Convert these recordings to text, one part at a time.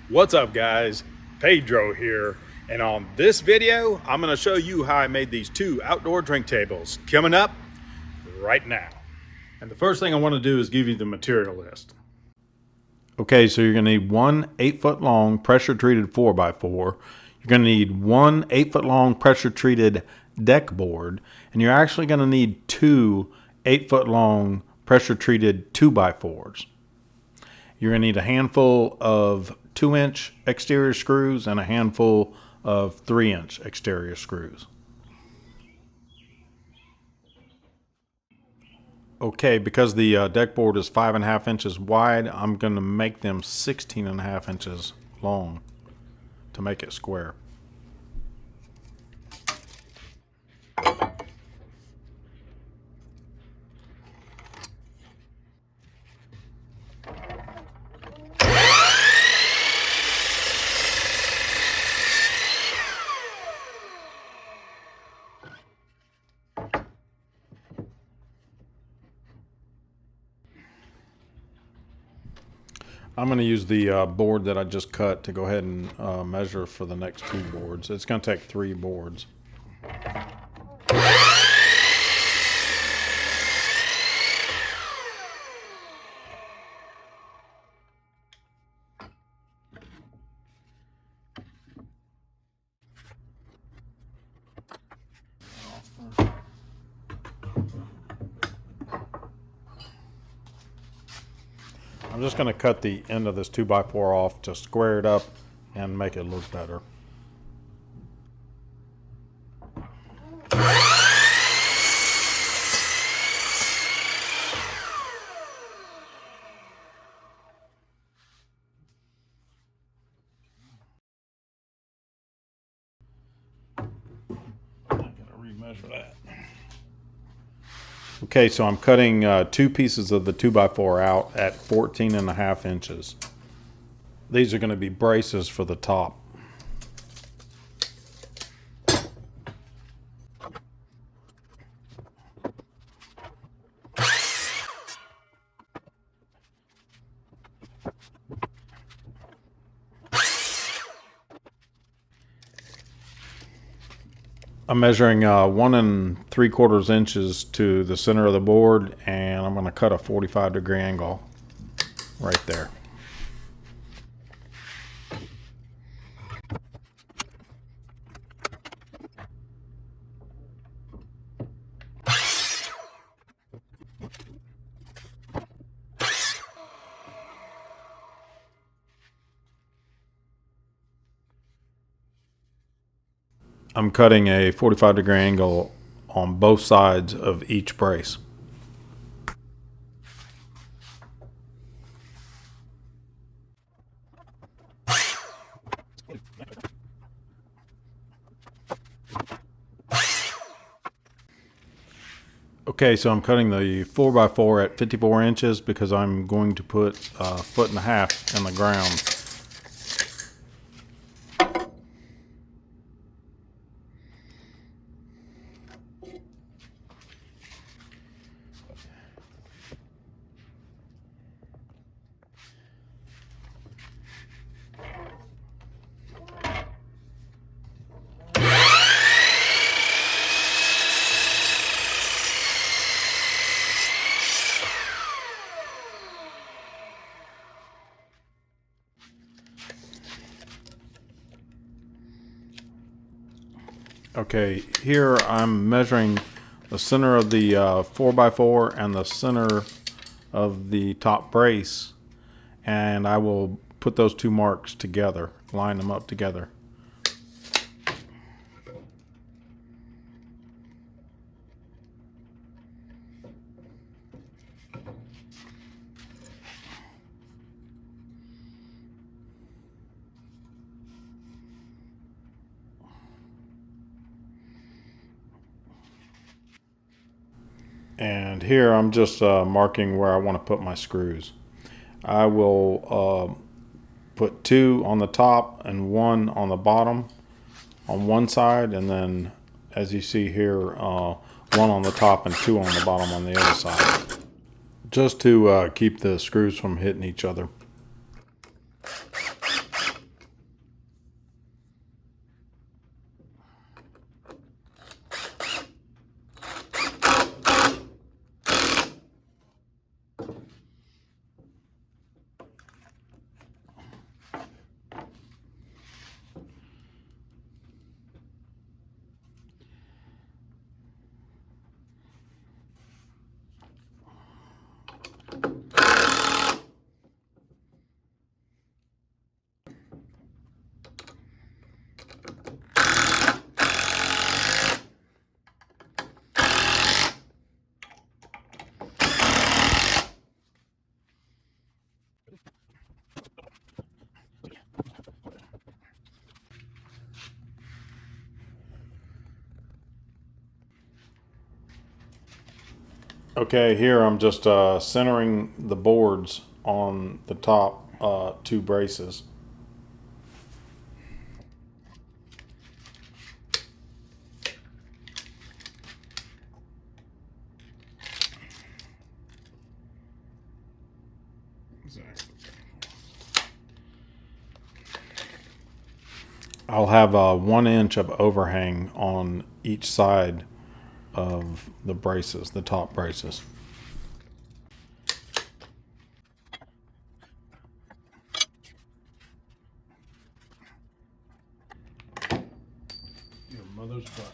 What's up, guys? Pedro here, and on this video I'm going to show you how I made these two outdoor drink tables coming up right now. And the first thing I want to do is give you the material list. Okay, so you're going to need one 8-foot long pressure treated 4x4. You're going to need one 8-foot long pressure treated deck board, and you're actually going to need two 8-foot long pressure treated 2x4s. You're going to need a handful of 2-inch exterior screws and a handful of 3-inch exterior screws. Okay, because the deck board is 5.5 inches wide, I'm going to make them 16.5 inches long to make it square. I'm going to use the board that I just cut to go ahead and measure for the next two boards. It's going to take 3 boards. I'm just going to cut the end of this 2x4 off to square it up and make it look better. I gotta remeasure that. Okay, so I'm cutting 2 pieces of the 2x4 out at 14.5 inches. These are going to be braces for the top. I'm measuring 1 3/4 inches to the center of the board, and I'm going to cut a 45-degree angle right there. I'm cutting a 45-degree angle on both sides of each brace. Okay, so I'm cutting the 4x4 at 54 inches because I'm going to put 1.5 foot in the ground. Okay, here I'm measuring the center of the 4x4 and the center of the top brace, and I will put those two marks together, line them up together. And here I'm just marking where I want to put my screws. I will put 2 on the top and 1 on the bottom on one side, and then as you see here, 1 on the top and 2 on the bottom on the other side, just to keep the screws from hitting each other. Okay, here I'm just centering the boards on the top two braces. I'll have 1 inch of overhang on each side of the braces, the top braces. Your mother's butt.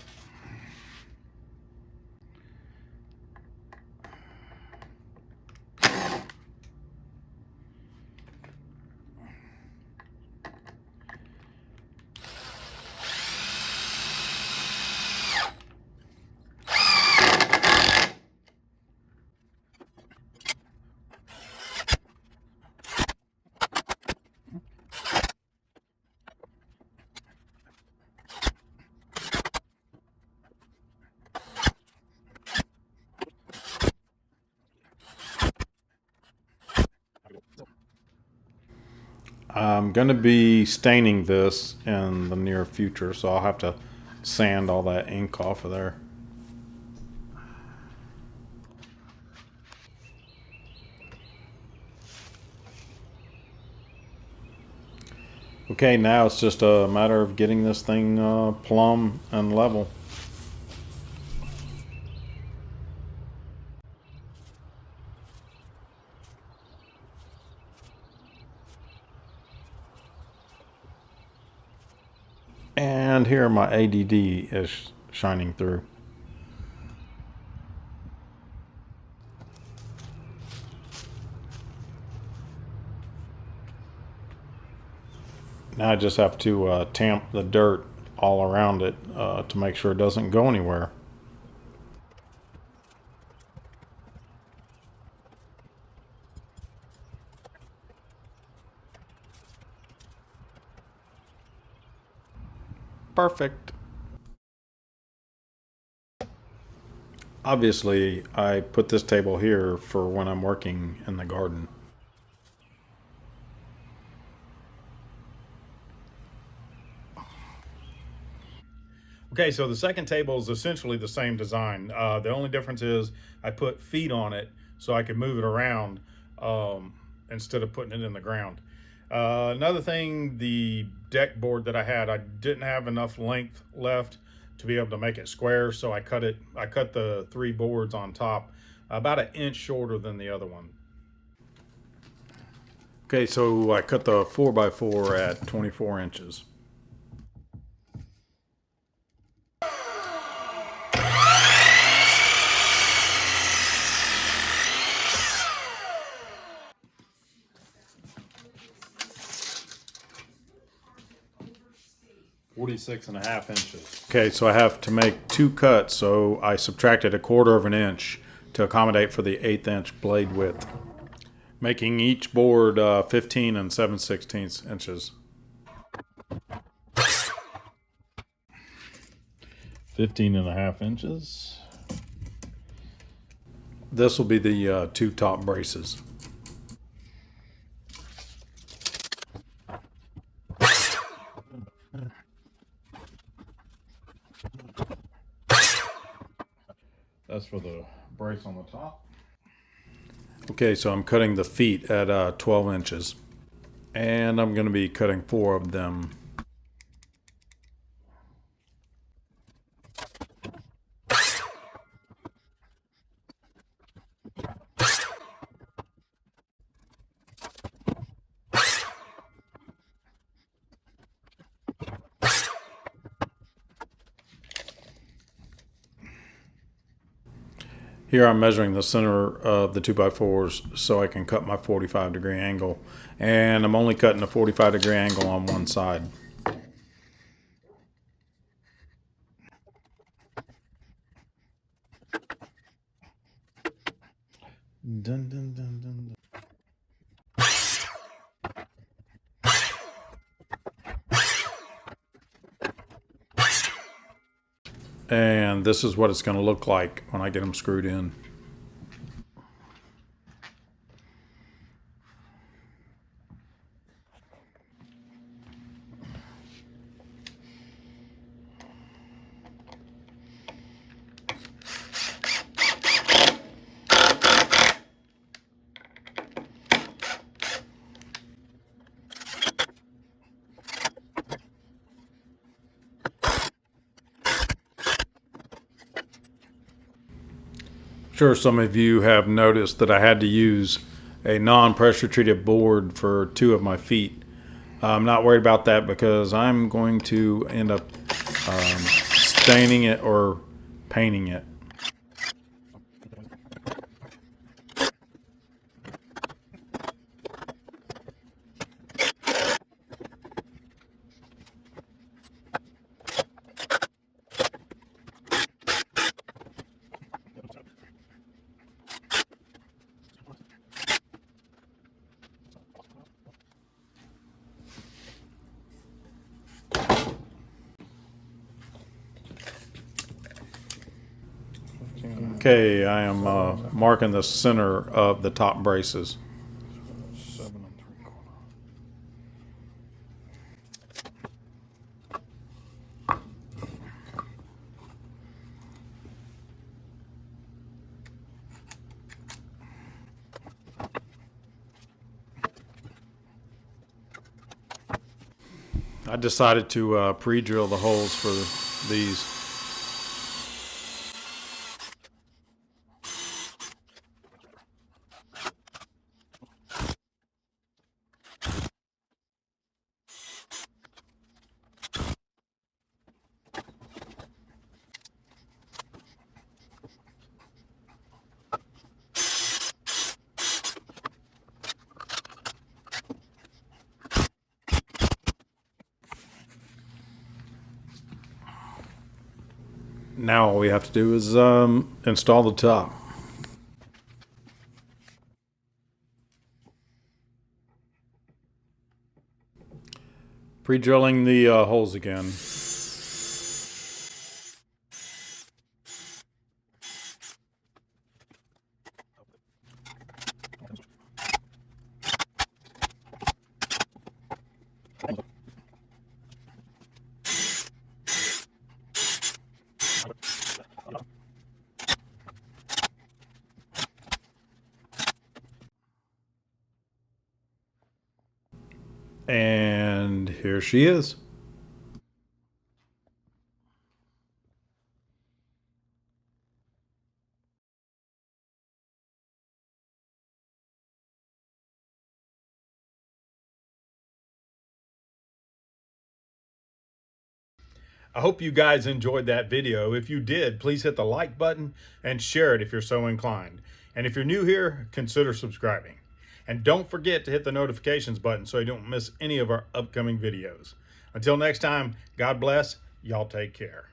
I'm going to be staining this in the near future, so I'll have to sand all that ink off of there. Okay, now it's just a matter of getting this thing plumb and level. And here my ADD is shining through. Now I just have to tamp the dirt all around it to make sure it doesn't go anywhere. Perfect. Obviously, I put this table here for when I'm working in the garden. Okay, so the second table is essentially the same design. The only difference is I put feet on it so I can move it around instead of putting it in the ground. Another thing, the deck board that I had, I didn't have enough length left to be able to make it square, so I cut the three boards on top about 1 inch shorter than the other one. Okay, so I cut the 4x4 at 24 inches. (46.5 inches). Okay, so I have to make two cuts, so I subtracted 1/4 inch to accommodate for the 1/8 inch blade width, making each board 15 and 7/16 inches. 15.5 inches. This will be the two top braces. That's for the brace on the top. Okay, so I'm cutting the feet at 12 inches. And I'm going to be cutting 4 of them. Here I'm measuring the center of the 2x4s so I can cut my 45-degree angle. And I'm only cutting a 45-degree angle on one side. Dun, dun, dun, dun, dun. And this is what it's going to look like when I get them screwed in. Sure, some of you have noticed that I had to use a non-pressure treated board for two of my feet. I'm not worried about that because I'm going to end up staining it or painting it. Okay, I am marking the center of the top braces. I decided to pre-drill the holes for these. Now all we have to do is install the top. Pre-drilling the holes again. And here she is. I hope you guys enjoyed that video. If you did, please hit the like button and share it if you're so inclined. And if you're new here, consider subscribing. And don't forget to hit the notifications button so you don't miss any of our upcoming videos. Until next time, God bless. Y'all take care.